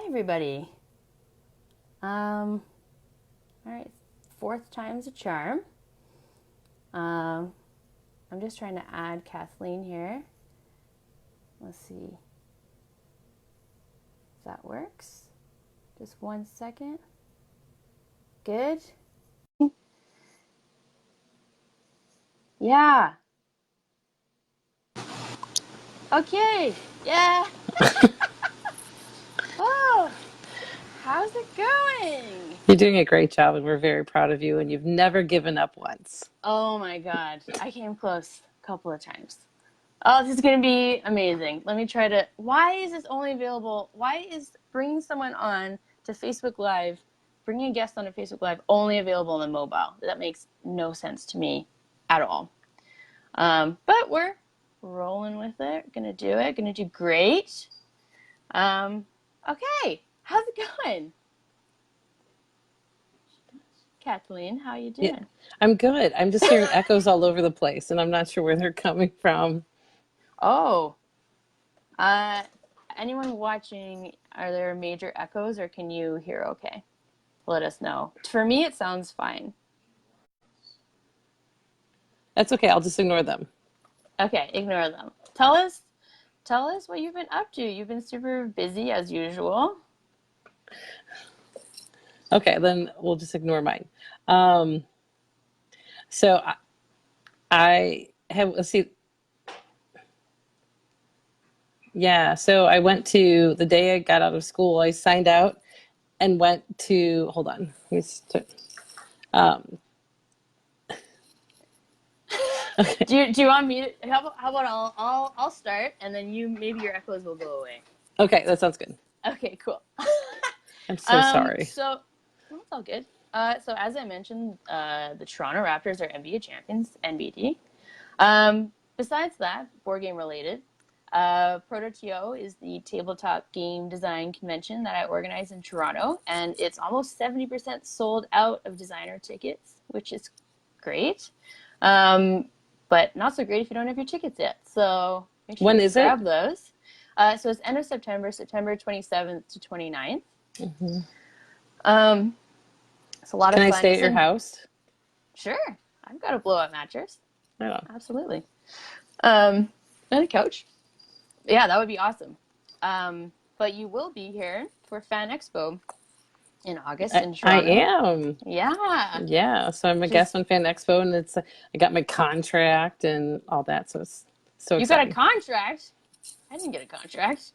everybody. All right, fourth time's a charm. I'm just trying to add Kathleen here. Let's see if that works. Just 1 second. Good. Yeah. Okay. Yeah. Oh, how's it going? You're doing a great job, and we're very proud of you, and you've never given up once. Oh my God. I came close a couple of times. Oh, this is going to be amazing. Let me try to. Why is this only available? Why is bringing someone on to Facebook Live, bringing a guest on a Facebook Live only available on the mobile? That makes no sense to me at all. But we're rolling with it. Gonna do it. Gonna do great. Okay. How's it going? Kathleen, how you Yeah, doing? I'm good. I'm just hearing echoes all over the place, and I'm not sure where they're coming from. Oh, uh, anyone watching, are there major echoes or can you hear okay? Let us know. For me, it sounds fine. That's okay. I'll just ignore them. Okay, ignore them. Tell us what you've been up to. You've been super busy as usual. Okay, then we'll just ignore mine. Um, so I have, let's see. Yeah, so I went to the day I got out of school, I signed out and went to, hold on. Um, okay. Do you want me to, how about I'll start and then you maybe your echoes will go away. Okay, that sounds good. Okay, cool. I'm so sorry. So well, it's all good. So as I mentioned, the Toronto Raptors are NBA champions, NBD. Besides that, board game related, Proto is the tabletop game design convention that I organize in Toronto, and it's almost 70% sold out of designer tickets, which is great. But not so great if you don't have your tickets yet. So make sure When you is it? grab those. So it's end of September, September 27th to 29th. Hmm. Um, it's a lot Can of I fun. stay at It's your in, house? sure, I've got a blow up mattress. Oh. Absolutely. And a couch. Yeah, that would be awesome. But you will be here for Fan Expo in August in I Toronto. am. Yeah. Yeah, so I'm a Just guest on Fan Expo, and I got my contract and all that, so it's so you got a exciting. contract. I didn't get a contract.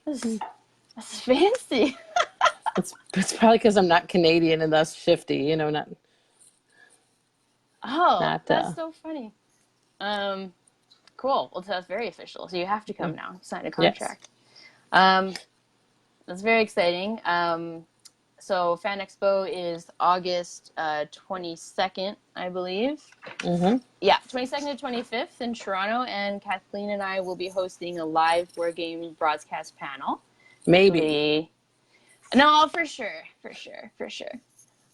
That's fancy. It's probably because I'm not Canadian and thus shifty, not Oh, not that's so funny. Um, cool. Well, that's very official. So you have to come now, sign a yes. contract. Um, that's very exciting. So Fan Expo is August 22nd, I believe. Hmm. Yeah, 22nd to 25th in Toronto, and Kathleen and I will be hosting a live board game broadcast panel, which will Maybe. be no, for sure, for sure, for sure.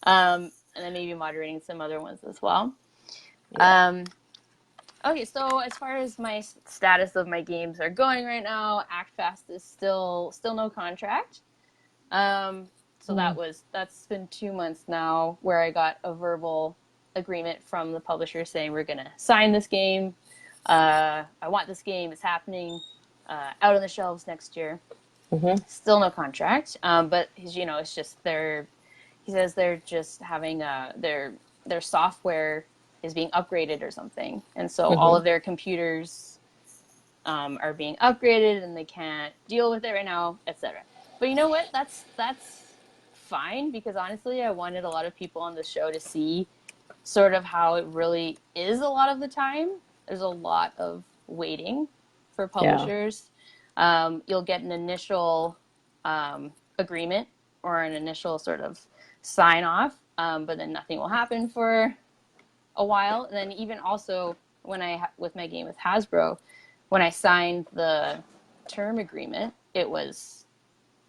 And then maybe moderating some other ones as well. Yeah. Um, okay, so as far as my status of my games are going right now, ActFast is still no contract. So Mm. that's been 2 months now where I got a verbal agreement from the publisher saying we're gonna sign this game. I want this game. It's happening out on the shelves next year. Hmm. Still no contract, but it's just he says they're just having their software is being upgraded or something, and so all Hmm. of their computers are being upgraded and they can't deal with it right now, etc. But you know what? That's fine because honestly, I wanted a lot of people on the show to see sort of how it really is a lot of the time. There's a lot of waiting for Yeah. publishers. You'll get an initial agreement or an initial sort of sign off, but then nothing will happen for a while. And then even also when with my game with Hasbro, when I signed the term agreement, it was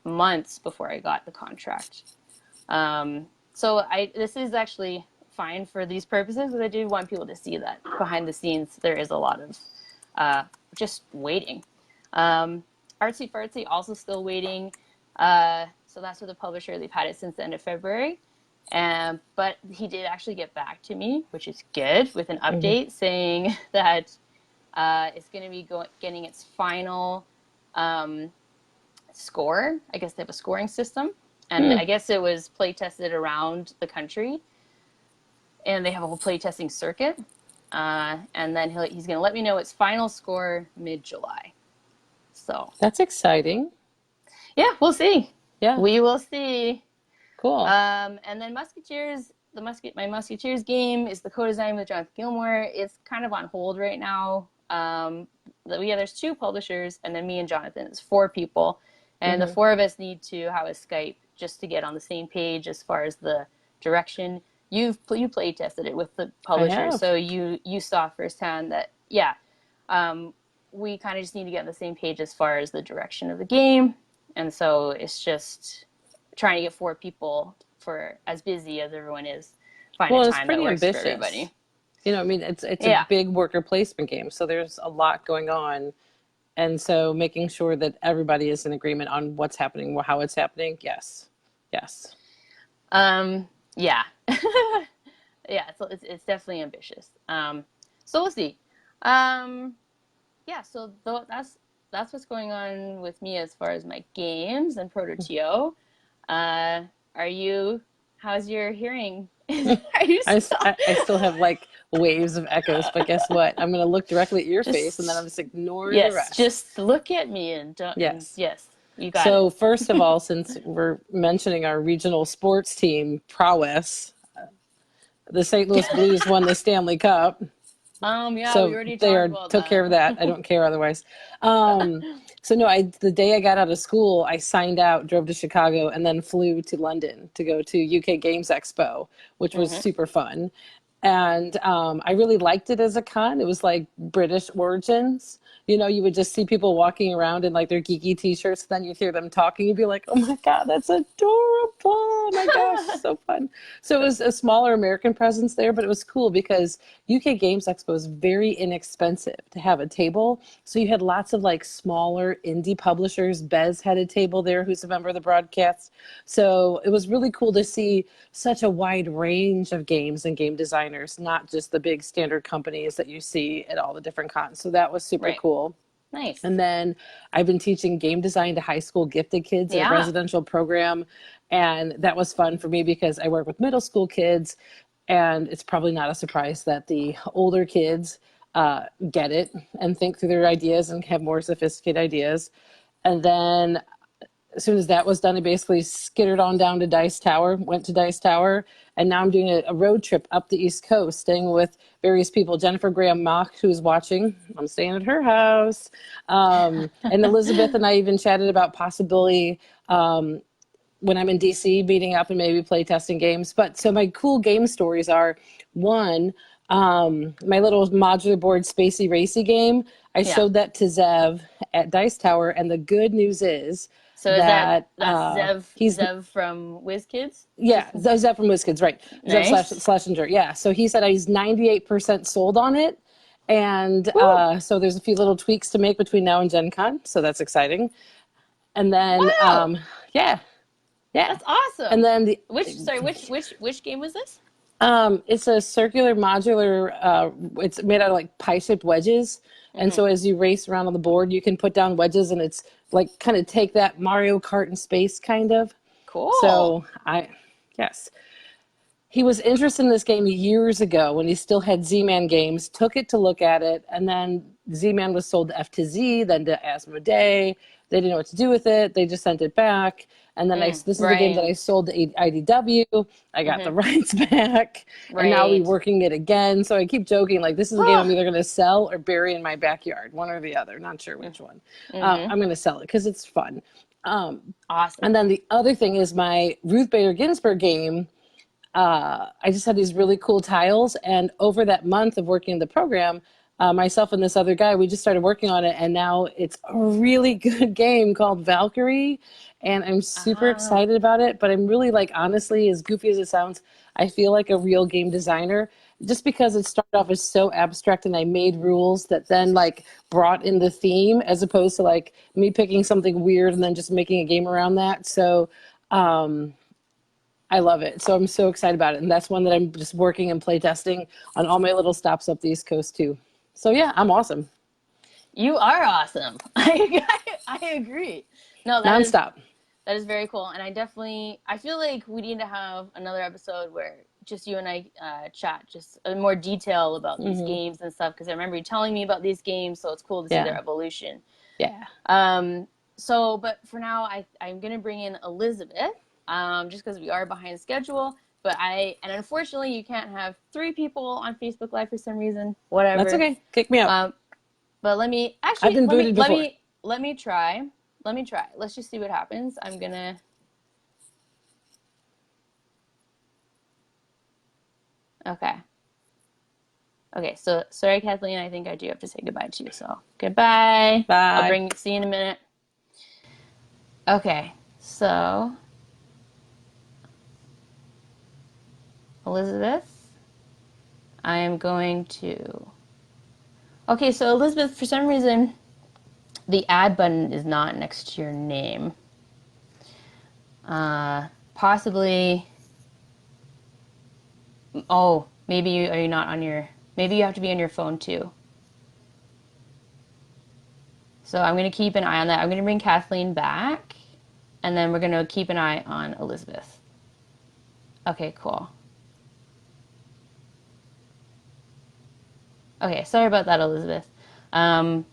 months before I got the contract. So this is actually fine for these purposes because I do want people to see that behind the scenes there is a lot of just waiting. Artsy Fartsy also still waiting. So that's with the publisher. They've had it since the end of February. But he did actually get back to me, which is good, with an Hmm. update saying that it's going to be getting its final um, score. I guess they have a scoring system. And Hmm. I guess it was play tested around the country. And they have a whole play testing circuit. And then he's going to let me know its final score mid-July. So, That's exciting. yeah, we'll see. Yeah. We will see. Cool. And then Musketeers, my Musketeers game is the co-design with Jonathan Gilmore. It's kind of on hold right now. There's two publishers, and then me and Jonathan. It's four people, and the Hmm. four of us need to have a Skype just to get on the same page as far as the direction. You play tested it with the I publisher, have. so you saw firsthand that yeah, um, we kind of just need to get on the same page as far as the direction of the game, and so it's just trying to get four people for as busy as everyone is, find a Well, it's time that pretty works for ambitious. everybody. I mean, it's a Yeah. big worker placement game, so there's a lot going on, and so making sure that everybody is in agreement on what's happening, how it's happening. Yes, yes. Yeah. Yeah, it's definitely ambitious. So we'll see. Um, yeah, so that's what's going on with me as far as my games and Proto. Uh, are you? How's your hearing? Are you still? I still have like waves of echoes, but guess what? I'm going to look directly at your face, and then I'm Just just ignore the yes, rest. just look at me and don't, and Yes. yes, you got it. So first of all, since we're mentioning our regional sports team prowess, the St. Louis Blues won the Stanley Cup. Yeah, we So already they talked are about took care of that. that. I don't care otherwise. Um, so no, I the day I got out of school, I signed out, drove to Chicago, and then flew to London to go to UK Games Expo, which was Hmm. super fun. And I really liked it as a con. It was like British origins. You would just see people walking around in like their geeky t-shirts. Then you'd hear them talking. You'd be like, oh my God, that's adorable. Oh my gosh, so fun. So it was a smaller American presence there, but it was cool because UK Games Expo is very inexpensive to have a table. So you had lots of like smaller indie publishers. Bez had a table there, who's a member of the broadcast. So it was really cool to see such a wide range of games and game designers, not just the big standard companies that you see at all the different cons. So that was super Right. cool. Nice. And then I've been teaching game design to high school gifted kids in a Yeah. residential program. And that was fun for me because I work with middle school kids. And it's probably not a surprise that the older kids get it and think through their ideas and have more sophisticated ideas. And then as soon as that was done, I basically skittered on down to Dice Tower, went to Dice Tower, and now I'm doing a road trip up the East Coast, staying with various people. Jennifer Graham Mock, who's watching, I'm staying at her house. And Elizabeth and I even chatted about possibility when I'm in DC, meeting up and maybe play testing games. But so my cool game stories are one, my little modular board spacey racy game. I Yeah. showed that to Zev at Dice Tower, and the good news is So is that that's Zev he's Zev from WizKids? yeah, Just Zev from WizKids, right? Zev nice. Schlesinger, yeah. So he said he's 98% sold on it, and Woo! so there's a few little tweaks to make between now and Gen Con, so that's exciting. And then Wow, yeah, yeah, that's and awesome. then the Which game was this? It's a circular modular. It's made out of like pie-shaped wedges, and Hmm. so as you race around on the board, you can put down wedges, and it's like kind of take that Mario Kart in space kind of. Cool. So yes, he was interested in this game years ago when he still had Z-Man games. Took it to look at it, and then Z-Man was sold to F to Z, then to Asmodee. They didn't know what to do with it. They just sent it back. And then this is the game that Right. I sold to IDW. I got the Hmm. rights back, and now we're Right. working it again. So I keep joking, like this is a game I'm Oh. either going to sell or bury in my backyard, one or the other. Not sure which one. Mm-hmm. I'm going to sell it because it's fun. Awesome. And then the other thing is my Ruth Bader Ginsburg game. I just had these really cool tiles. And over that month of working in the program, myself and this other guy, we just started working on it. And now it's a really good game called Valkyrie. And I'm super Ah. excited about it. But I'm really like, honestly, as goofy as it sounds, I feel like a real game designer. just because it started off as so abstract and I made rules that then like brought in the theme as opposed to like me picking something weird and then just making a game around that. So um, I love it. So I'm so excited about it. And that's one that I'm just working and playtesting on all my little stops up the East Coast too. So yeah, I'm awesome. You are awesome. I agree. No, Nonstop. that is very cool. And I feel like we need to have another episode where just you and I chat just in more detail about these games and stuff. Because I remember you telling me about these games, so it's cool to see their Yeah. evolution. Yeah. But for now, I'm going to bring in Elizabeth, just because we are behind schedule. And unfortunately, you can't have 3 people on Facebook Live for some reason. Whatever. That's okay. Kick me out. But let me I've been booted before. let me try. Let me try. Let's just see what happens. I'm gonna. Okay. Okay. So sorry, Kathleen. I think I do have to say goodbye to you. So goodbye. Bye. See you in a minute. Okay. So Elizabeth, I am going to. Okay. So Elizabeth, for some reason, the add button is not next to your name. Possibly. Oh, are you not on your? Maybe you have to be on your phone too. So I'm going to keep an eye on that. I'm going to bring Kathleen back, and then we're going to keep an eye on Elizabeth. Okay, cool. Okay, sorry about that, Elizabeth. Oh.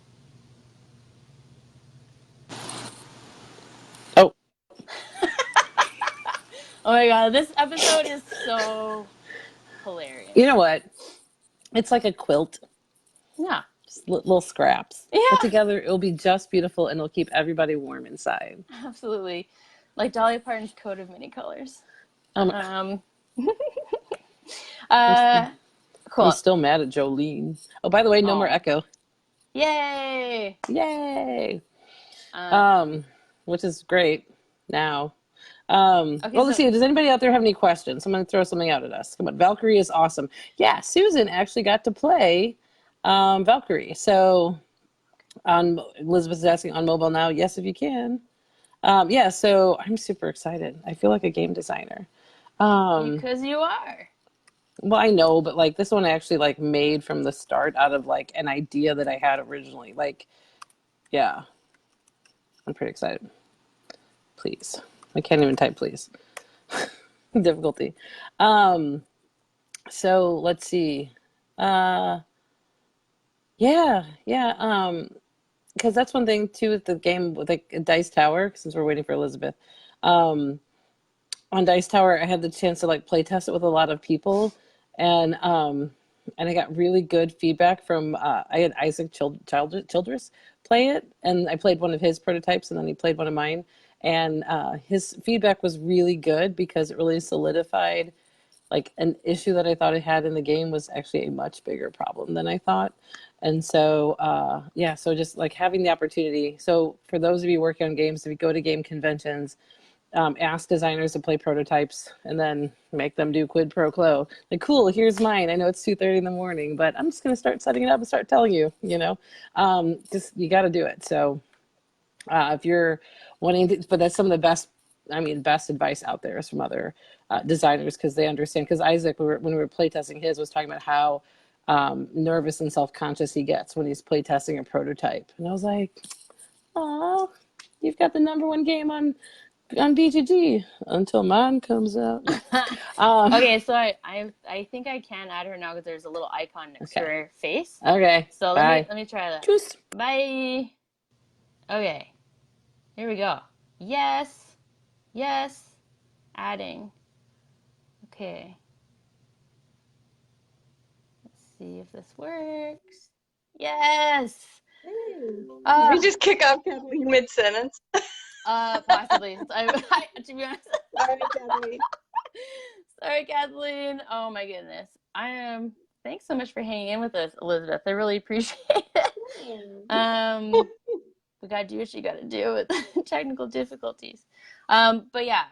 Oh my god, this episode is so hilarious. You know what? It's like a quilt. Yeah. Just little scraps. Yeah. Put together, it'll be just beautiful and it'll keep everybody warm inside. Absolutely. Like Dolly Parton's coat of many colors. Cool. I'm still mad at Jolene. Oh, by the way, no more echo. Yay! Yay! Which is great now. Okay, let's see. Does anybody out there have any questions? I'm going to throw something out at us. Come on. Valkyrie is awesome. Yeah, Susan actually got to play Valkyrie. So Elizabeth is asking on mobile now. Yes, if you can. Yeah, so I'm super excited. I feel like a game designer. Because you are. Well, I know, but like this one I actually like made from the start out of like an idea that I had originally. Like, yeah, I'm pretty excited. Please. I can't even type please. Difficulty. So let's see. Yeah. Because that's one thing too with the game with like Dice Tower, since we're waiting for Elizabeth. On Dice Tower, I had the chance to like play test it with a lot of people, and I got really good feedback from. I had Isaac Childress play it, and I played one of his prototypes, and then he played one of mine, and his feedback was really good because it really solidified like an issue that I thought I had in the game was actually a much bigger problem than I thought. And so, yeah, so just like having the opportunity. So for those of you working on games, if you go to game conventions, ask designers to play prototypes and then make them do quid pro quo. Like, cool, here's mine. I know it's 2:30 in the morning, but I'm just going to start setting it up and start telling you, just you got to do it. So if you're wanting to, but that's some of the best advice out there is from other designers because they understand. Because Isaac, when we were playtesting his, was talking about how nervous and self-conscious he gets when he's playtesting a prototype. And I was like, oh, you've got the #1 game on BGG until mine comes out. Okay, so I think I can add her now because there's a little icon next to her face. Okay. So let me try that. Tschüss. Bye. Okay. Here we go. Yes. Adding. Okay. Let's see if this works. Yes. We just kick off Kathleen mid-sentence. Possibly. To be honest. Sorry, Kathleen. Sorry, Kathleen. Oh my goodness. Thanks so much for hanging in with us, Elizabeth. I really appreciate it. We gotta do what you gotta do with technical difficulties. But yeah,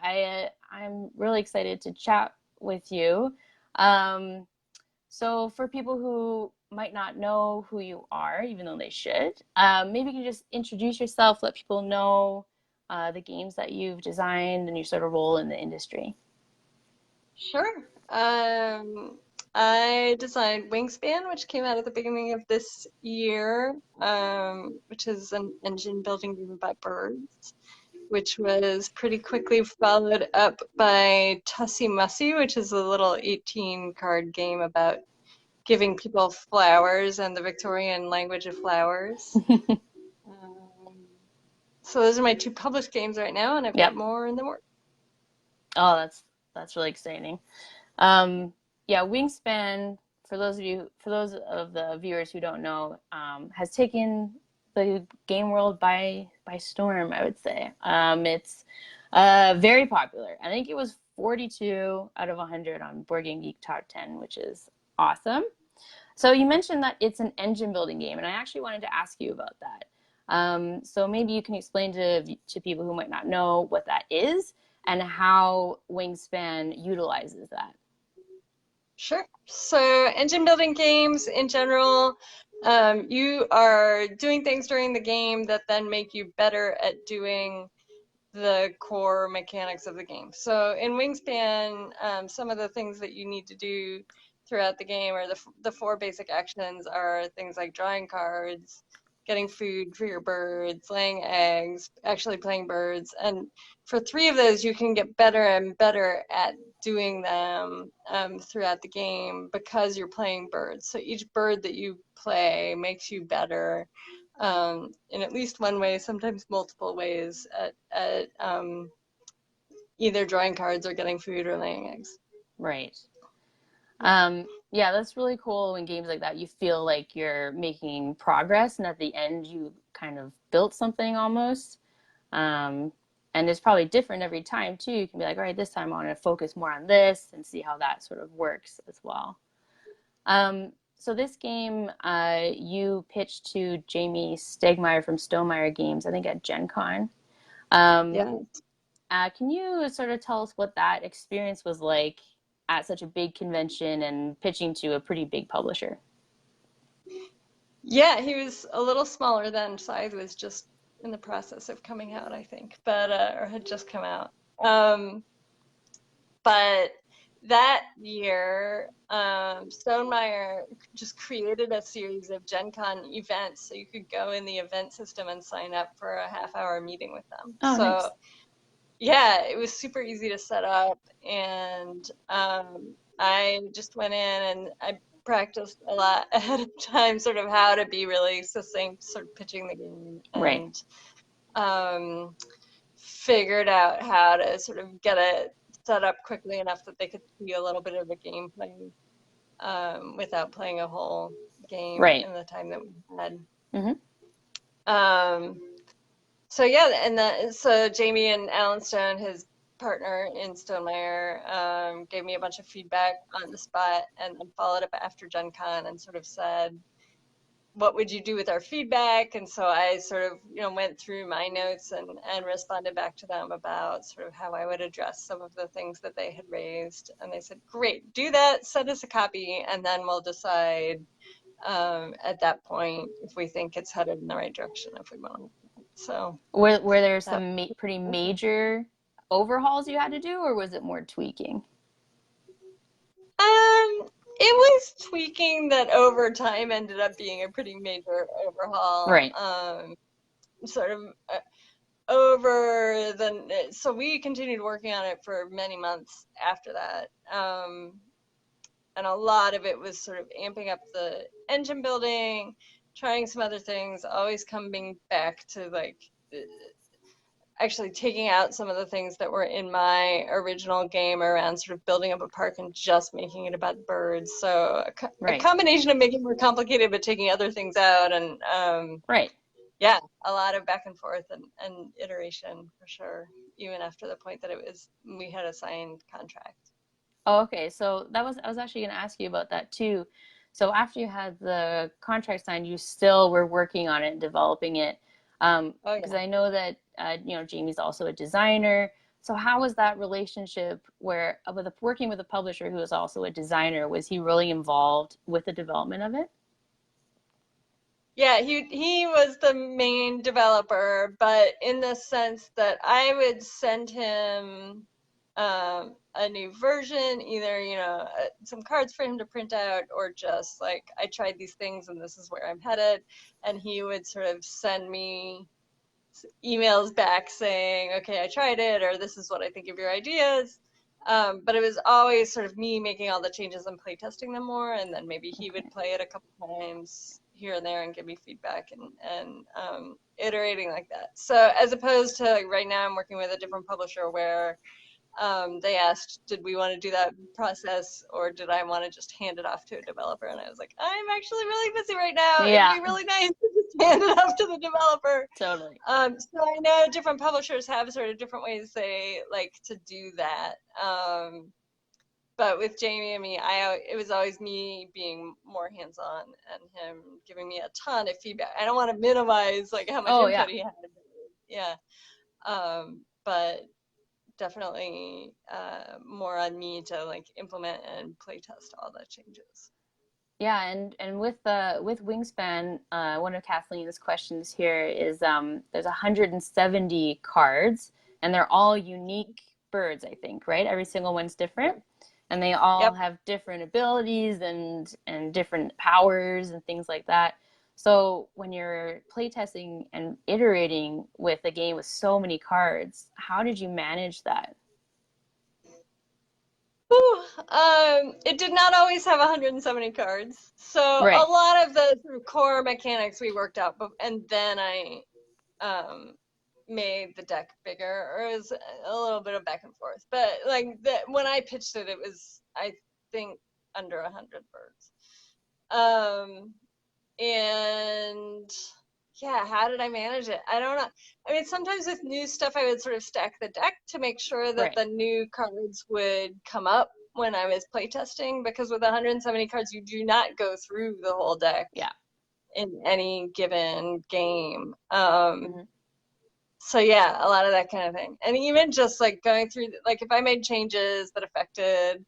I'm really excited to chat with you. So for people who might not know who you are, even though they should, maybe you can just introduce yourself, let people know the games that you've designed and your sort of role in the industry. Sure. I designed Wingspan, which came out at the beginning of this year, which is an engine building game about birds, which was pretty quickly followed up by Tussie Mussy, which is a little 18-card game about giving people flowers and the Victorian language of flowers. So those are my 2 published games right now, and I've got more in the works. Oh, that's really exciting. Yeah, Wingspan, for those of the viewers who don't know, has taken the game world by storm, I would say. It's very popular. I think it was 42 out of 100 on Board Game Geek Top 10, which is awesome. So you mentioned that it's an engine building game, and I actually wanted to ask you about that. So maybe you can explain to people who might not know what that is and how Wingspan utilizes that. Sure. So engine building games in general, you are doing things during the game that then make you better at doing the core mechanics of the game. So in Wingspan, some of the things that you need to do throughout the game, or the 4 basic actions, are things like drawing cards, getting food for your birds, laying eggs, actually playing birds. And for 3 of those, you can get better and better at doing them throughout the game because you're playing birds. So each bird that you play makes you better in at least one way, sometimes multiple ways, at either drawing cards or getting food or laying eggs. Right. Yeah, that's really cool when games like that, you feel like you're making progress, and at the end you kind of built something almost. And it's probably different every time too. You can be like, all right, this time I want to focus more on this and see how that sort of works as well. So this game you pitched to Jamie Stegmaier from Stonemaier Games, I think at Gen Con. Can you sort of tell us what that experience was like at such a big convention and pitching to a pretty big publisher? Yeah, he was a little smaller then. Scythe was just in the process of coming out, I think, but or had just come out. But that year, Stonemaier just created a series of Gen Con events, so you could go in the event system and sign up for a half-hour meeting with them. Oh, so nice. Yeah, it was super easy to set up, and I just went in and I practiced a lot ahead of time, sort of how to be really succinct, sort of pitching the game, and figured out how to sort of get it set up quickly enough that they could see a little bit of the gameplay without playing a whole game in the time that we had. So yeah, and so Jamie and Alan Stone, his partner in Stonemaier, gave me a bunch of feedback on the spot, and then followed up after Gen Con and sort of said, what would you do with our feedback? And so I sort of, went through my notes and responded back to them about sort of how I would address some of the things that they had raised. And they said, great, do that, send us a copy, and then we'll decide at that point if we think it's headed in the right direction, if we want. So were there some pretty major overhauls you had to do, or was it more tweaking? It was tweaking that over time ended up being a pretty major overhaul. Right. Sort of so we continued working on it for many months after that. And a lot of it was sort of amping up the engine building, trying some other things, always coming back to like actually taking out some of the things that were in my original game around sort of building up a park and just making it about birds. So a combination of making it more complicated but taking other things out, and yeah, a lot of back and forth and iteration for sure, even after the point that we had a signed contract. Oh, okay. So I was actually going to ask you about that too. So after you had the contract signed, you still were working on it and developing it. Because I know that Jamie's also a designer. So how was that relationship where with working with a publisher who was also a designer? Was he really involved with the development of it? Yeah, he was the main developer, but in the sense that I would send him a new version, either, you know, some cards for him to print out, or just like, I tried these things and this is where I'm headed. And he would sort of send me emails back saying, okay, I tried it, or this is what I think of your ideas. But it was always sort of me making all the changes and play testing them more, and then maybe he would play it a couple times here and there and give me feedback, and iterating like that. So as opposed to, like, right now I'm working with a different publisher where they asked, did we want to do that process, or did I want to just hand it off to a developer? And I was like, I'm actually really busy right now. Yeah. It'd be really nice to just hand it off to the developer. Totally. So I know different publishers have sort of different ways they like to do that. But with Jamie and me, it was always me being more hands-on and him giving me a ton of feedback. I don't want to minimize like how much input he had. Yeah. But definitely more on me to like implement and play test all the changes. Yeah, and with Wingspan, one of Kathleen's questions here is there's 170 cards, and they're all unique birds, I think, right? Every single one's different, and they all have different abilities and different powers and things like that. So when you're playtesting and iterating with a game with so many cards, how did you manage that? It did not always have 170 cards. So Right. A lot of the sort of core mechanics we worked out, and then I made the deck bigger, or it was a little bit of back and forth. But like when I pitched it, it was, I think, under 100 birds. And yeah, how did I manage it? I don't know. I mean, sometimes with new stuff, I would sort of stack the deck to make sure that the new cards would come up when I was playtesting, because with 170 cards, you do not go through the whole deck in any given game. So yeah, a lot of that kind of thing. And even just like going through, like if I made changes that affected,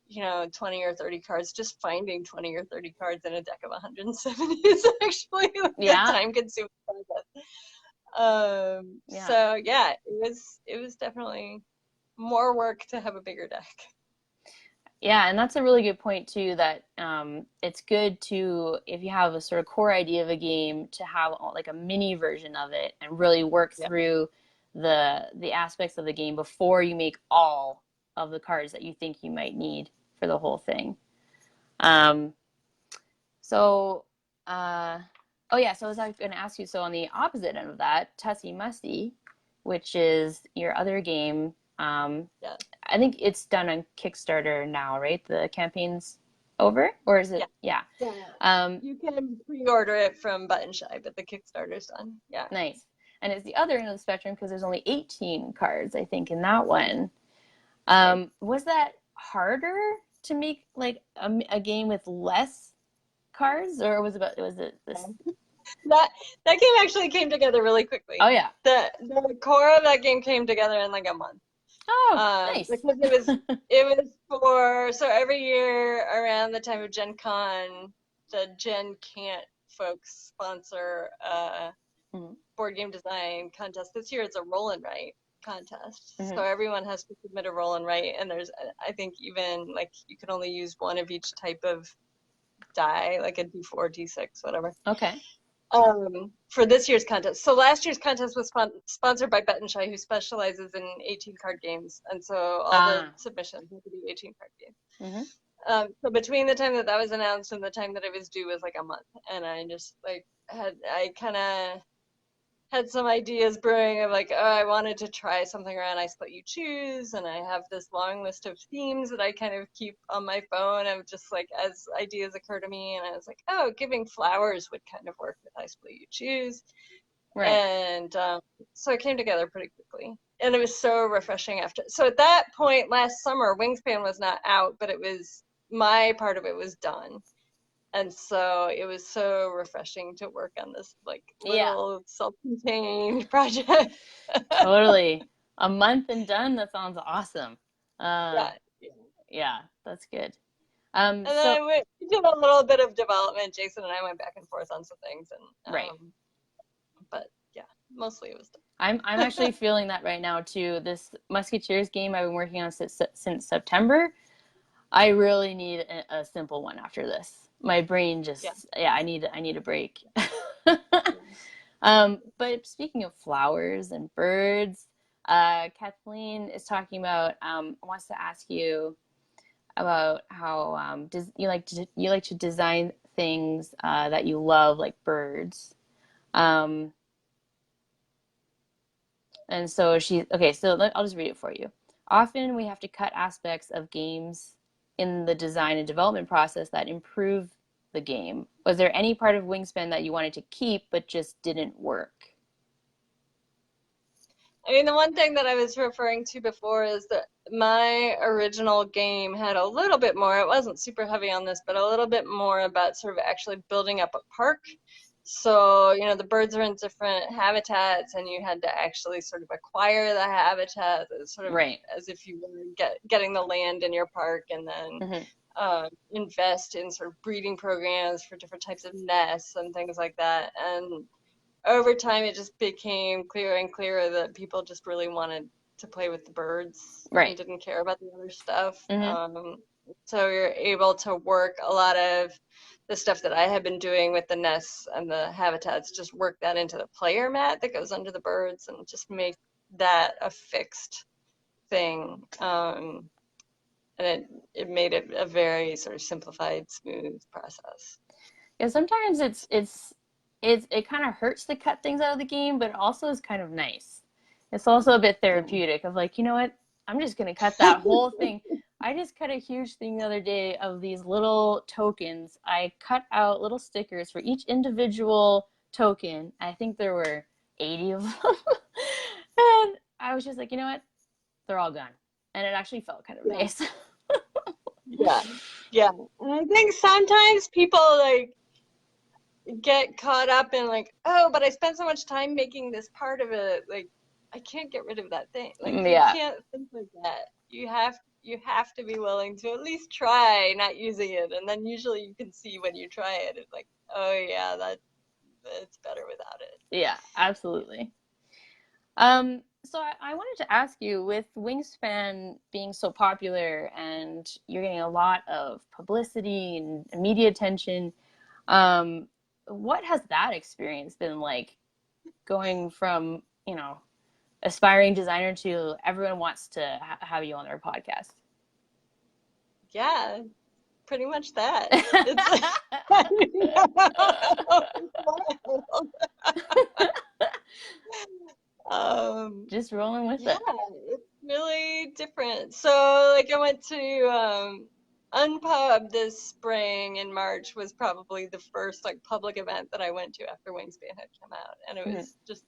you know, 20 or 30 cards, just finding 20 or 30 cards in a deck of 170 is actually a time-consuming process. So yeah, it was definitely more work to have a bigger deck. Yeah, and that's a really good point too, that it's good to, if you have a sort of core idea of a game, to have like a mini version of it and really work through the aspects of the game before you make all of the cards that you think you might need for the whole thing. So as I was going to ask you, so on the opposite end of that, Tussie Musty, which is your other game, I think it's done on Kickstarter now, right? The campaign's over, or is it? Yeah. You can pre-order it from Button Shy, but the Kickstarter's done. Yeah. Nice. And it's the other end of the spectrum because there's only 18 cards, I think, in that one. Was that harder to make like a game with less cards, or was it this? That game actually came together really quickly. Oh yeah. The core of that game came together in like a month. Oh, nice. Because it was for, so every year around the time of Gen Con, the Gen Can't folks sponsor board game design contest. This year it's a roll and write contest. So everyone has to submit a roll and write, and there's, I think, even like you can only use one of each type of die, like a D4, D6, whatever. Okay. For this year's contest. So last year's contest was sponsored by Button Shy, who specializes in 18 card games, and so all the submissions had to be 18 card games. So between the time that was announced and the time that it was due was like a month, and I just like I kind of had some ideas brewing of like, oh, I wanted to try something around I Split You Choose, and I have this long list of themes that I kind of keep on my phone of just like as ideas occur to me, and I was like, oh, giving flowers would kind of work with I Split You Choose. Right. And so it came together pretty quickly, and it was so refreshing after. So at that point last summer, Wingspan was not out, but it was, my part of it was done. And so it was so refreshing to work on this like little self-contained project. Totally. A month and done? That sounds awesome. Uh, Yeah. yeah, that's good. And So then we did a little bit of development. Jason and I went back and forth on some things, and right. but yeah, mostly it was done. I'm actually feeling that right now too. This Musketeers game I've been working on since September. I really need a simple one after this. My brain Yeah. just I need a break. But speaking of flowers and birds, Kathleen is talking about wants to ask you about how does you like to design things that you love, like birds. Um, and so I'll just read it for you. Often we have to cut aspects of games in the design and development process that improve the game. Was there any part of Wingspan that you wanted to keep but just didn't work? I mean, the one thing that I was referring to before is that my original game had a little bit more, it wasn't super heavy on this, but a little bit more about sort of actually building up a park. So, you know, the birds are in different habitats and you had to actually sort of acquire the habitat, sort of Right. as if you were getting the land in your park, and then invest in sort of breeding programs for different types of nests and things like that. And over time, it just became clearer and clearer that people just really wanted to play with the birds and Right. didn't care about the other stuff. So you're able to work a lot of the stuff that I had been doing with the nests and the habitats, just work that into the player mat that goes under the birds and just make that a fixed thing. And it made it a very sort of simplified, smooth process. Yeah, sometimes it kind of hurts to cut things out of the game, but it also is kind of nice. It's also a bit therapeutic of like, you know what? I'm just gonna cut that whole thing. I just cut a huge thing the other day of these little tokens. I cut out little stickers for each individual token. I think there were 80 of them. And I was just like, you know what? They're all gone. And it actually felt kind of nice. Yeah. Yeah. And I think sometimes people like get caught up in like, oh, but I spent so much time making this part of it. Like, I can't get rid of that thing. Like, you can't think like that. You have to be willing to at least try not using it, and then usually you can see when you try it. It's like, oh yeah, it's better without it. Yeah, absolutely. So I wanted to ask you, with Wingspan being so popular and you're getting a lot of publicity and media attention, what has that experience been like, going from, aspiring designer to everyone wants to have you on their podcast? Yeah, pretty much that. Just rolling with it. Yeah, it's really different. So like I went to Unpub this spring in March, was probably the first like public event that I went to after Wingspan had come out, and it was just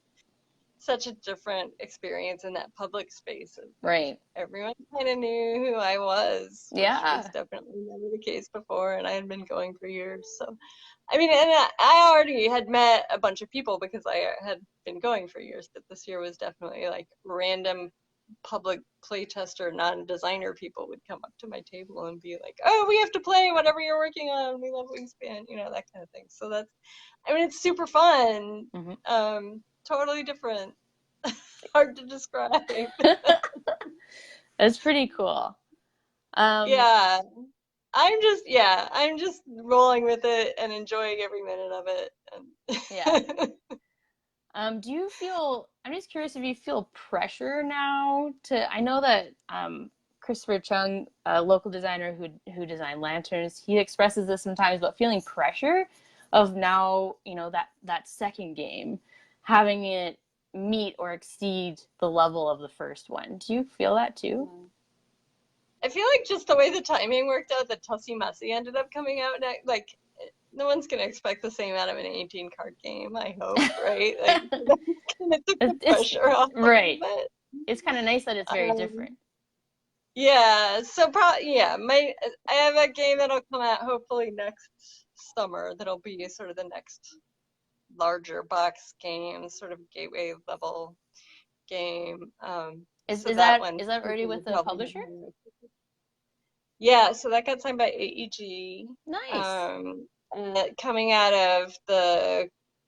such a different experience in that public space. Right. Everyone kind of knew who I was, which was definitely never the case before, and I had been going for years. So, I mean, and I already had met a bunch of people because I had been going for years, but this year was definitely like random public playtester, non-designer people would come up to my table and be like, oh, we have to play whatever you're working on. We love Wingspan, that kind of thing. So that's, I mean, it's super fun. Totally different. Hard to describe. It's pretty cool. Yeah. I'm just rolling with it and enjoying every minute of it. Yeah. Do you feel, I'm just curious if you feel pressure now I know that Christopher Chung, a local designer who designed lanterns, he expresses this sometimes, but feeling pressure of now, that second game, having it meet or exceed the level of the first one. Do you feel that too? I feel like just the way the timing worked out, that Tussie Mussy ended up coming out, like, no one's going to expect the same out of an 18-card game, I hope, right? Like, that's kind of took the pressure off. Right. It's kind of nice that it's very different. Yeah, so probably, I have a game that'll come out hopefully next summer that'll be sort of the next larger box game, sort of gateway level game. Is So is that that one is that already people will with the probably publisher? have. Yeah, so that got signed by AEG. Nice. Coming out of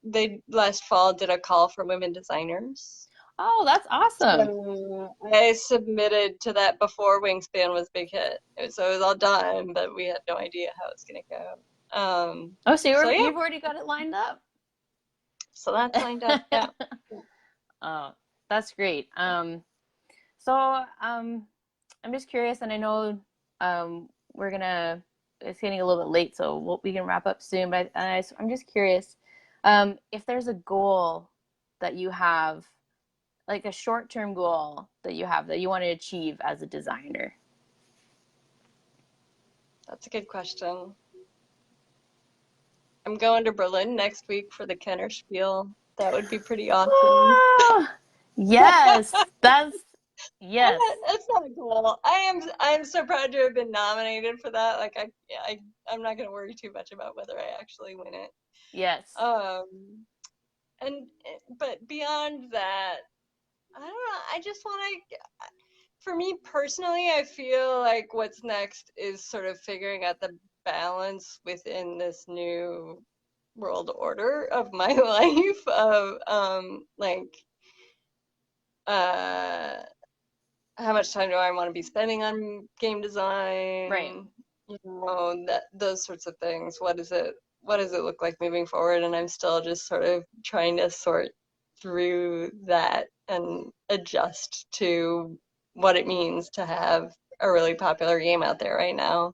they last fall did a call for women designers. Oh, that's awesome. So I submitted to that before Wingspan was a big hit. So it was all done, but we had no idea how it was gonna go. Oh, so So yeah, you've already got it lined up. so that's lined up. Yeah. Oh, that's great. I'm just curious, and I know we're gonna. It's getting a little bit late, so we can wrap up soon. But I'm just curious if there's a goal that you have, like a short-term goal that you have that you want to achieve as a designer. That's a good question. I'm going to Berlin next week for the Kennerspiel. That would be pretty awesome. Oh, yes, yes. That's not a goal. I'm so proud to have been nominated for that. Like I'm not gonna worry too much about whether I actually win it. Yes. But beyond that, I don't know. I just want to. For me personally, I feel like what's next is sort of figuring out the balance within this new world order of my life of uh how much time do I want to be spending on game design? Right. You know, those sorts of things. What does it look like moving forward? And I'm still just sort of trying to sort through that and adjust to what it means to have a really popular game out there right now.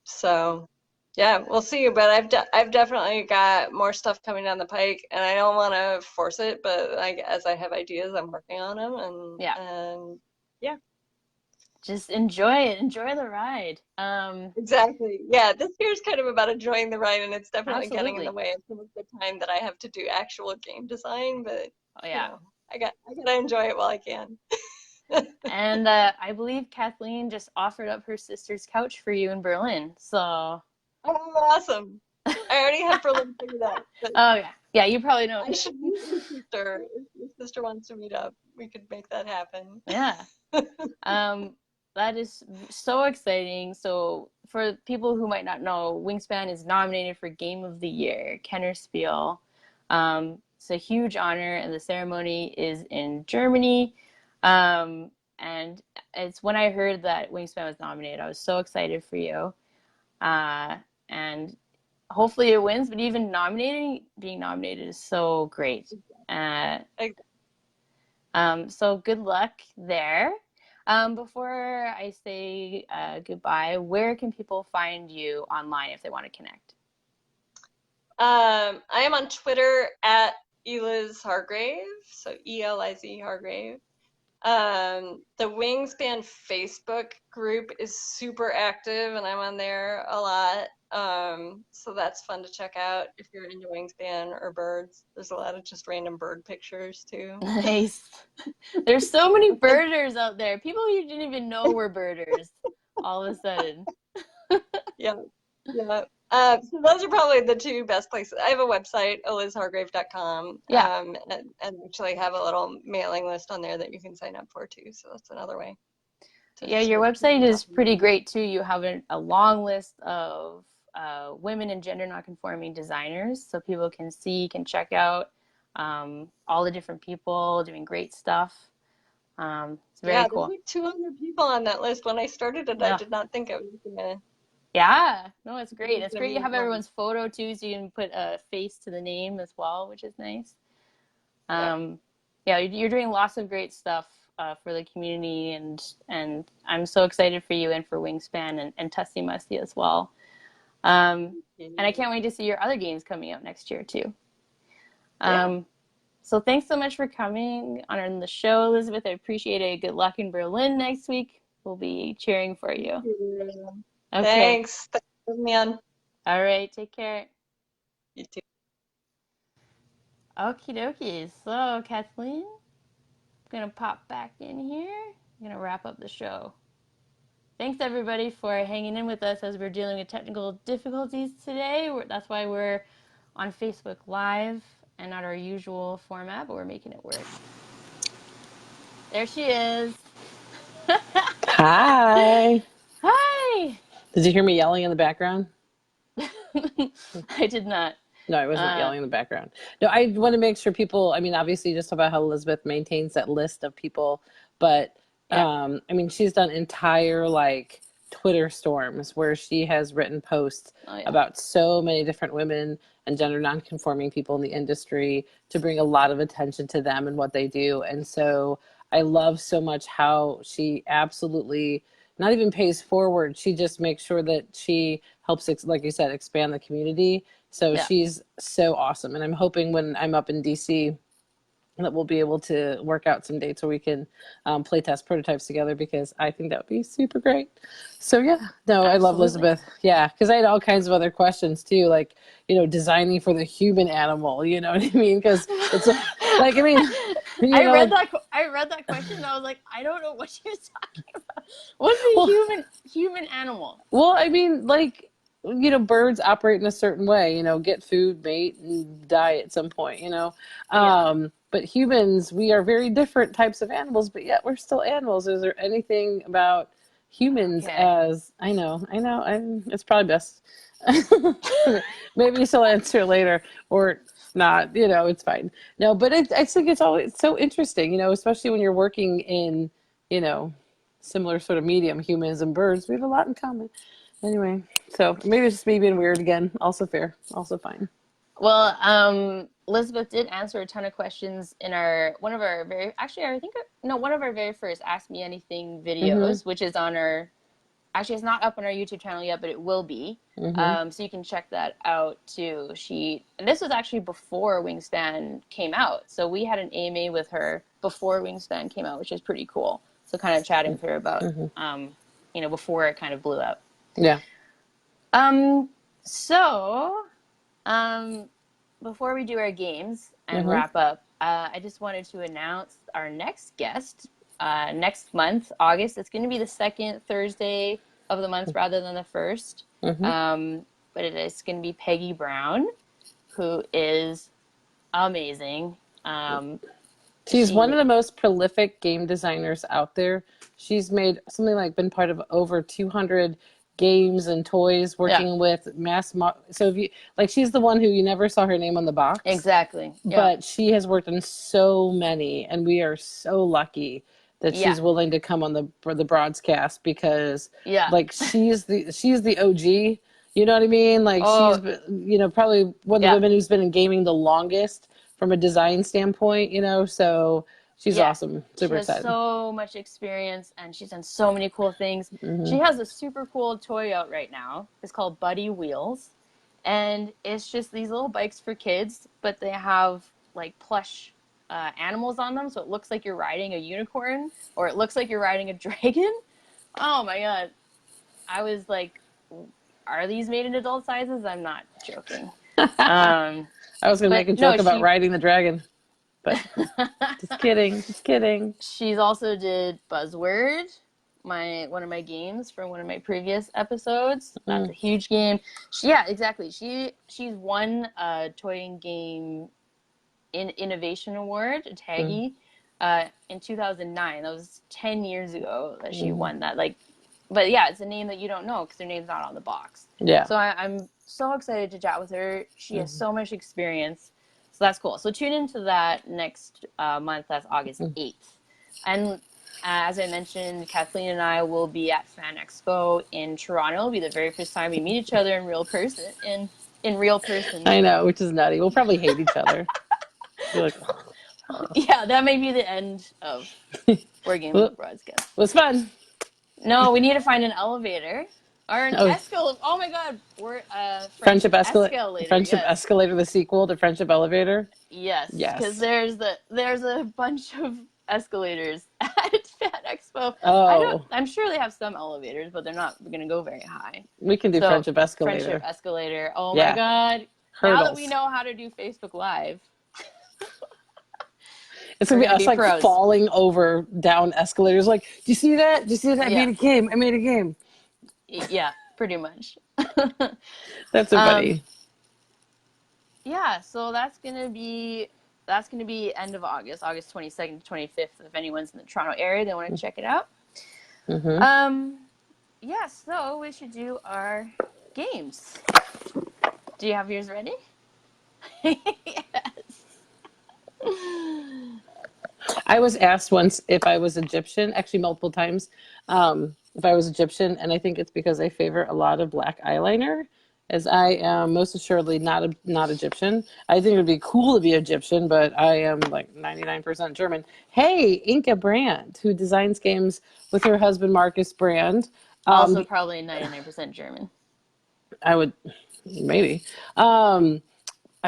So yeah, we'll see. But I've definitely got more stuff coming down the pike, and I don't want to force it. But like as I have ideas, I'm working on them, and yeah, just enjoy it. Enjoy the ride. exactly. Yeah, this year's kind of about enjoying the ride, and it's definitely getting in Absolutely. the way of some of the time that I have to do actual game design. But Oh yeah. I gotta enjoy it while I can. And I believe Kathleen just offered up her sister's couch for you in Berlin. So. Oh, awesome! I already have Berlin figured out. Oh yeah, yeah. You probably know. I should meet your sister. If your sister wants to meet up, we could make that happen. Yeah. That is so exciting. So for people who might not know, Wingspan is nominated for Game of the Year, Kennerspiel. It's a huge honor, and the ceremony is in Germany. And it's when I heard that Wingspan was nominated, I was so excited for you. And hopefully it wins, but even being nominated is so great. So good luck there. Before I say goodbye, where can people find you online if they want to connect? I am on Twitter at Eliz Hargrave, so ELIZ Hargrave. The Wingspan Facebook group is super active, and I'm on there a lot. So that's fun to check out if you're into Wingspan or birds. There's a lot of just random bird pictures too. Nice. There's so many birders out there. People you didn't even know were birders all of a sudden. Yeah. So those are probably the two best places. I have a website, elizhargrave.com, and actually have a little mailing list on there that you can sign up for too. So that's another way. Yeah, your website is pretty great too. You have a long list of women and gender nonconforming designers, so people can check out all the different people doing great stuff. It's very cool. There's like 200 people on that list. When I started it, I did not think I was gonna. Yeah, no, it's great. It's great you have everyone's photo too, so you can put a face to the name as well, which is nice. Yeah, you're doing lots of great stuff for the community, and I'm so excited for you and for Wingspan and Tussie Musty as well. And I can't wait to see your other games coming out next year too. So thanks so much for coming on the show, Elizabeth. I appreciate it. Good luck in Berlin next week. We'll be cheering for you. Okay. Thanks. Thanks for having me on. All right. Take care. You too. Okie dokie. So, Kathleen, I'm going to pop back in here. I'm going to wrap up the show. Thanks, everybody, for hanging in with us as we're dealing with technical difficulties today. That's why we're on Facebook Live and not our usual format, but we're making it work. There she is. Hi. Hi. Did you hear me yelling in the background? I did not. No, I was not yelling in the background. No, I want to make sure people, I mean, obviously just about how Elizabeth maintains that list of people, but Yeah. I mean, she's done entire like Twitter storms where she has written posts Oh yeah. about so many different women and gender nonconforming people in the industry to bring a lot of attention to them and what they do. And so I love so much how she absolutely not even pays forward. She just makes sure that she helps, like you said, expand the community. So Yeah. she's so awesome. And I'm hoping when I'm up in DC that we'll be able to work out some dates where we can play test prototypes together, because I think that would be super great. So yeah, no, I love Absolutely. Elizabeth. Yeah, because I had all kinds of other questions too, like, designing for the human animal, you know what I mean? Because it's like, I mean, I read like, that question and I was like, I don't know what she was talking about. What's the well, human animal? well, I mean, like, birds operate in a certain way, get food, mate, and die at some point, Yeah. But humans, we are very different types of animals, but yet we're still animals. Is there anything about humans Okay. as, it's probably best. Maybe she'll answer later or not, it's fine. No, but I think it's always so interesting, especially when you're working in, you know, similar sort of medium, humans and birds. We have a lot in common. Anyway, so maybe it's just me being weird again. Also fair, also fine. Well, Elizabeth did answer a ton of questions in one of our very first Ask Me Anything Mm-hmm. videos, which is on our, actually it's not up on our YouTube channel yet, but it will be. Mm-hmm. So you can check that out too. And this was actually before Wingspan came out. So we had an AMA with her before Wingspan came out, which is pretty cool. So kind of chatting with her about, before it kind of blew up. Yeah. So, before we do our games and Mm-hmm. wrap up, I just wanted to announce our next guest next month, August. It's going to be the second Thursday of the month rather than the first. Mm-hmm. But it's going to be Peggy Brown, who is amazing. She's one of the most prolific game designers out there. She's made something like been part of over 200 games and toys, working with so if you like, she's the one who you never saw her name on the box. Exactly. Yeah. But she has worked on so many, and we are so lucky that Yeah. she's willing to come on the Broadscast, because Yeah. like she's the OG. You know what I mean? Like, she's, Oh, probably one of the yeah. women who's been in gaming the longest from a design standpoint, so she's Yeah. awesome. She Super has excited. so much experience and she's done so many cool things. Mm-hmm. She has a super cool toy out right now. It's called Buddy Wheels. And it's just these little bikes for kids, but they have like plush animals on them. So it looks like you're riding a unicorn or it looks like you're riding a dragon. Oh my God. I was like, are these made in adult sizes? I'm not joking. I was going to make a joke about riding the dragon, but just kidding. Just kidding. She's also did Buzzword, one of my games from one of my previous episodes. That's a huge game. Yeah, exactly. She's won a toy and game innovation award, a Taggy, in 2009. That was 10 years ago that she won that. But yeah, it's a name that you don't know because her name's not on the box. Yeah. So I'm so excited to chat with her. She has so much experience. So that's cool. So tune into that next month. That's August 8th. And as I mentioned, Kathleen and I will be at Fan Expo in Toronto. It'll be the very first time we meet each other in real person. In real person. I know, which is nutty. We'll probably hate each other. Like, yeah, that may be the end of Board Game Broadcast. It was fun. No, we need to find an elevator. Or an escalator. Oh my God. We're Friendship Escalator. Friendship Escalator, the sequel to Friendship Elevator. Yes. Because there's a bunch of escalators at Fan Expo. Oh. I'm sure they have some elevators, but they're not going to go very high. We can do Friendship Escalator. Friendship Escalator. Oh my God. Hurdles. Now that we know how to do Facebook Live. It's going to be us like pros. Falling over down escalators. Like, do you see that? Do you see that? I made a game. Yeah, pretty much. That's so funny. Yeah, so that's going to be that's going to be end of August, August 22nd to 25th. If anyone's in the Toronto area, they want to check it out. Yeah, so we should do our games. Do you have yours ready? Yes. I was asked once if I was Egyptian, actually multiple times, if I was Egyptian, and I think it's because I favor a lot of black eyeliner, as I am most assuredly not Egyptian. I think it would be cool to be Egyptian, but I am like 99% German. Hey, Inka Brandt, who designs games with her husband Marcus Brand. Also probably 99% German. I would, maybe. I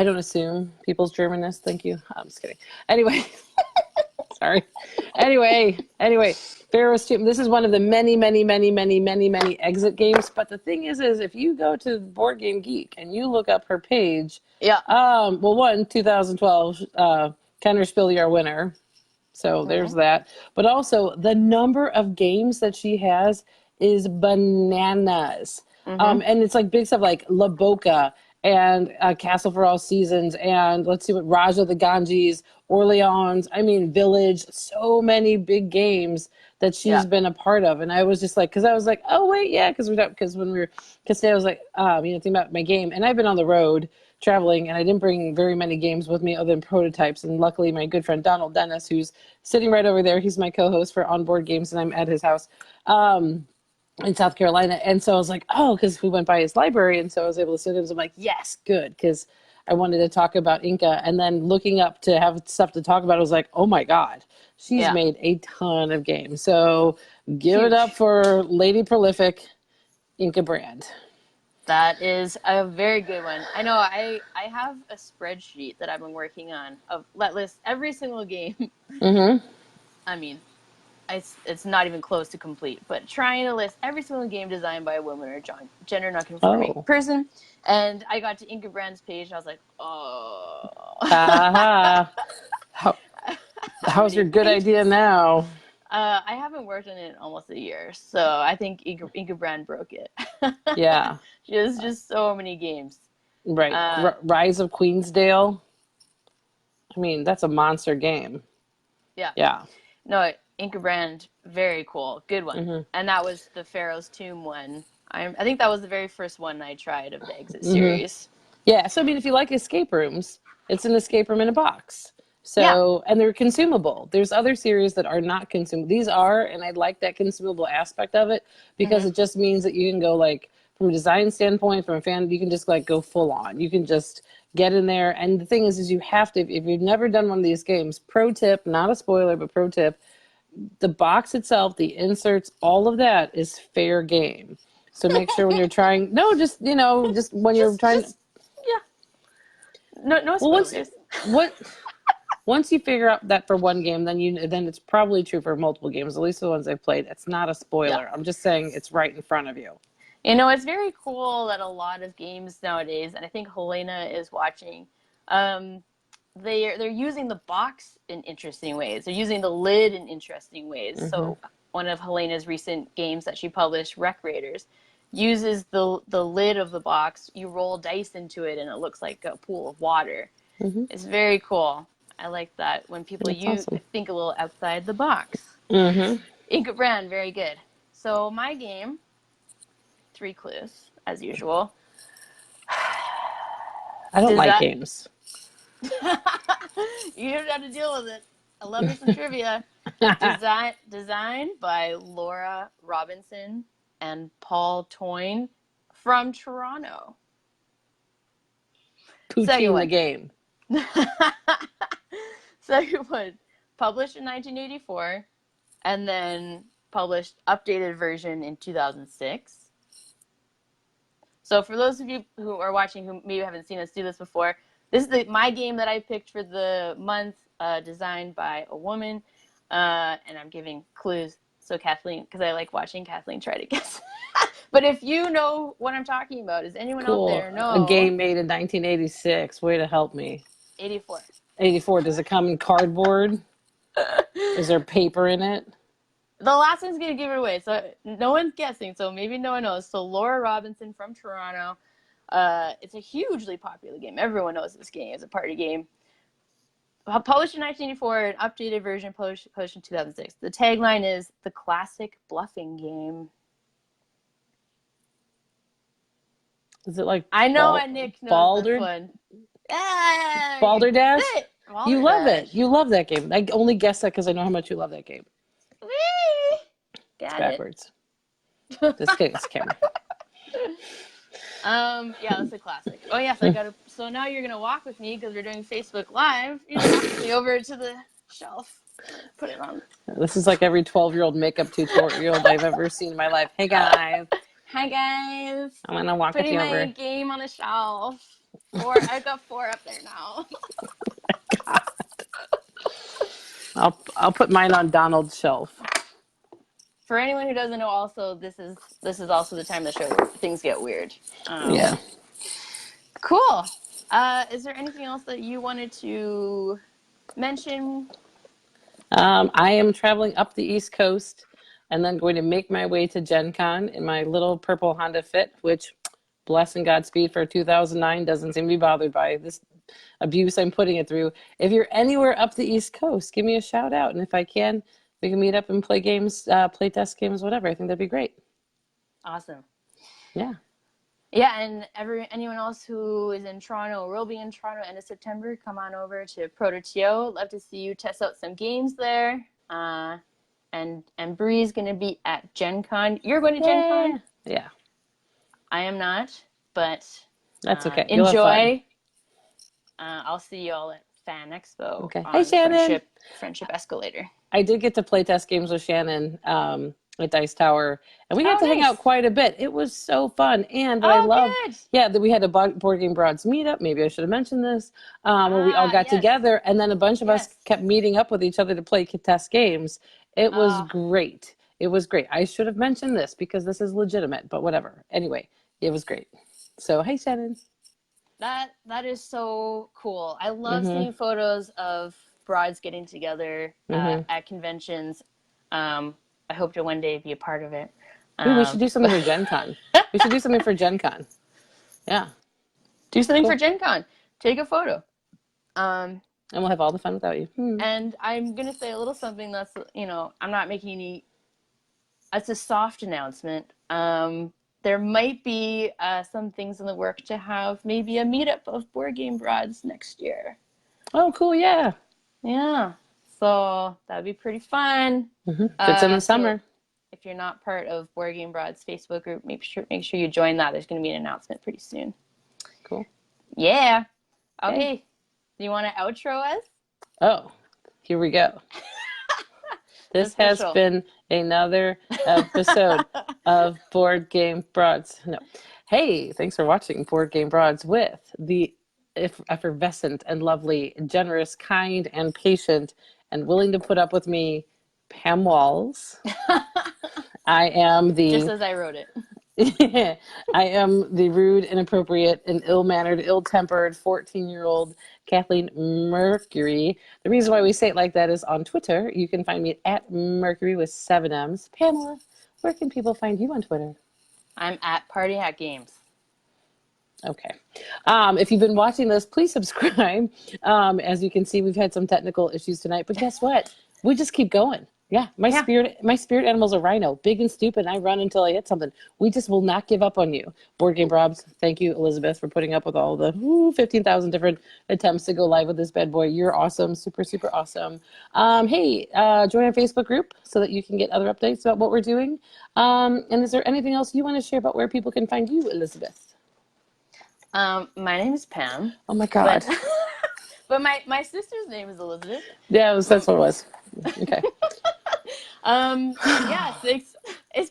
don't assume people's Germanness. Thank you. I'm just kidding. Anyway. Sorry. Anyway, Pharaoh's Tomb. This is one of the many exit games. But the thing is if you go to Board Game Geek and you look up her page, Yeah. well, 2012, Kennerspiel your winner. So there's that. But also the number of games that she has is bananas. And it's like big stuff like La Boca and Castle for All Seasons, and let's see what Raja the Ganges, Orleans, I mean Village, so many big games that she's been a part of. And I was just like, because I was like, oh wait, yeah, because today I was like, thinking about my game, and I've been on the road traveling, and I didn't bring very many games with me other than prototypes. And luckily, my good friend Donald Dennis, who's sitting right over there, he's my co-host for Onboard Games, and I'm at his house. In South Carolina. And so I was like, oh, because we went by his library. And so I was able to sit in. So I'm like, yes, good. Because I wanted to talk about Inka. And then looking up to have stuff to talk about, I was like, oh my God, she's made a ton of games. So give it up for Lady Prolific Inka Brand. That is a very good one. I know I have a spreadsheet that I've been working on that lists every single game. I mean, it's not even close to complete, but trying to list every single game designed by a woman or gender non-conforming person. And I got to Inka Brand's page, and I was like, oh. How's your good idea now? I haven't worked on it in almost a year, so I think Inka Brand broke it. Yeah. She has just so many games. Right. Rise of Queensdale. I mean, that's a monster game. Yeah. Yeah. No, Inka Brand, very cool. Good one. And that was the Pharaoh's Tomb one. I think that was the very first one I tried of the Exit series. Yeah, so I mean, if you like escape rooms, it's an escape room in a box. So, and they're consumable. There's other series that are not consumable. These are, and I like that consumable aspect of it, because it just means that you can go like, from a design standpoint, from a fan, you can just like go full on. You can just get in there. And the thing is you have to, if you've never done one of these games, pro tip, not a spoiler, but pro tip, the box itself, the inserts, all of that is fair game. So make sure when you're trying, just when you're trying. No spoilers. Once you figure out that for one game, then it's probably true for multiple games, at least the ones I've played. It's not a spoiler. Yeah. I'm just saying it's right in front of you. It's very cool that a lot of games nowadays, and I think Helena is watching, they're using the box in interesting ways. They're using the lid in interesting ways. So one of Helena's recent games that she published, Recreators, uses the lid of the box. You roll dice into it, and it looks like a pool of water. It's very cool. I like that when people think a little outside the box. Inka Brand, very good. So my game, 3 clues, as usual. I don't like games. You don't have to deal with it. I love me some trivia. Designed by Laura Robinson and Paul Toyne from Toronto. Poutine the game. Second one, published in 1984, and then published updated version in 2006. So for those of you who are watching who maybe haven't seen us do this before, this is my game that I picked for the month, designed by a woman, and I'm giving clues. So Kathleen, because I like watching Kathleen try to guess. But if you know what I'm talking about, does anyone out there know? A game made in 1986. Way to help me. 84. 84. Does it come in cardboard? Is there paper in it? The last one's going to give it away. So no one's guessing. So maybe no one knows. So Laura Robinson from Toronto. It's a hugely popular game. Everyone knows this game. It's a party game. published in 1984, an updated version published in 2006. The tagline is the classic bluffing game. Is it like I know, and Nick knows this one. Hey! Balderdash? You love it. Balderdash. You love that game. I only guess that because I know how much you love that game. Whee! It's Got backwards. Just kidding, it's camera. Yeah, that's a classic. Oh yes, I gotta. So now you're gonna walk with me because we're doing Facebook Live. You're gonna walk me over to the shelf. Put it on. This is like every 12-year-old makeup tutorial I've ever seen in my life. Hey guys. Hi guys. I'm gonna walk with Putting you my over. game on the shelf. I've got 4 up there now. I'll put mine on Donald's shelf. For anyone who doesn't know, also this is also the time of the show where things get weird. Yeah. Cool. Is there anything else that you wanted to mention? I am traveling up the East Coast and then going to make my way to Gen Con in my little purple Honda Fit, which, bless and Godspeed for 2009, doesn't seem to be bothered by this abuse I'm putting it through. If you're anywhere up the East Coast, give me a shout out. And if I can, we can meet up and play games, play test games, whatever. I think that'd be great. Awesome. Yeah. Yeah, and anyone else who is in Toronto or will be in Toronto end of September, come on over to Proto.to. Love to see you test out some games there. And Bree's going to be at Gen Con. You're going to Gen Con? Yeah. I am not, but that's okay. Enjoy. I'll see you all at Fan Expo. Okay. Hey, Shannon. Friendship Escalator. I did get to play test games with Shannon at Dice Tower, and we got to hang out quite a bit. It was so fun, and what I love, that we had a Board Game Broads meetup. Maybe I should have mentioned this, where we all got together, and then a bunch of us kept meeting up with each other to play test games. It was great. It was great. I should have mentioned this because this is legitimate, but whatever. Anyway, it was great. So, hey, Shannon. That is so cool. I love seeing photos of broads getting together at conventions. I hope to one day be a part of it. Ooh, we should do something for Gen Con. We should do something for Gen Con. Yeah. Do something for Gen Con. Take a photo. And we'll have all the fun without you. And I'm going to say a little something that's, I'm not making any, it's a soft announcement. There might be some things in the work to have maybe a meetup of Board Game Broads next year. Oh, cool. Yeah. Yeah. So that'd be pretty fun. It's in the summer. So if you're not part of Board Game Broad's Facebook group, make sure you join that. There's going to be an announcement pretty soon. Cool. Yeah. Okay. Do you want to outro us? Oh, here we go. This has been another episode of Board Game Broads. No. Hey, thanks for watching Board Game Broads with the effervescent and lovely, generous, kind, and patient, and willing to put up with me, Pam Walls. I am the... Just as I wrote it. I am the rude, inappropriate, and ill-mannered, ill-tempered 14-year-old Kathleen Mercury. The reason why we say it like that is on Twitter. You can find me at Mercury with 7 M's. Pamela, where can people find you on Twitter? I'm at Party Hat Games. Okay. If you've been watching this, please subscribe. As you can see, we've had some technical issues tonight, but guess what? We just keep going. Yeah, my spirit animal's a rhino, big and stupid, and I run until I hit something. We just will not give up on you. Board Game Broads, thank you, Elizabeth, for putting up with all the 15,000 different attempts to go live with this bad boy. You're awesome, super, super awesome. Hey, join our Facebook group so that you can get other updates about what we're doing. And is there anything else you want to share about where people can find you, Elizabeth? My name is Pam. Oh, my God. But my sister's name is Elizabeth. Yeah, that's what it was. Okay. It's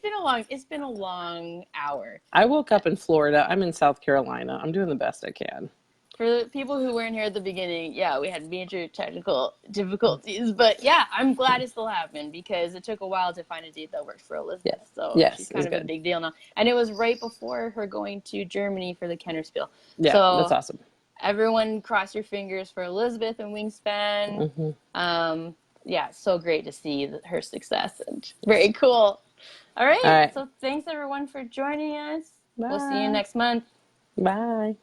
been a long hour. I woke up in Florida. I'm in South Carolina. I'm doing the best I can. For the people who weren't here at the beginning, we had major technical difficulties, but I'm glad it still happened because it took a while to find a date that worked for Elizabeth. So she's kind of a big deal now. And it was right before her going to Germany for the Kennerspiel. Yeah, so that's awesome. Everyone cross your fingers for Elizabeth and Wingspan. So great to see her success and very cool. All right. So thanks everyone for joining us. Bye. We'll see you next month. Bye.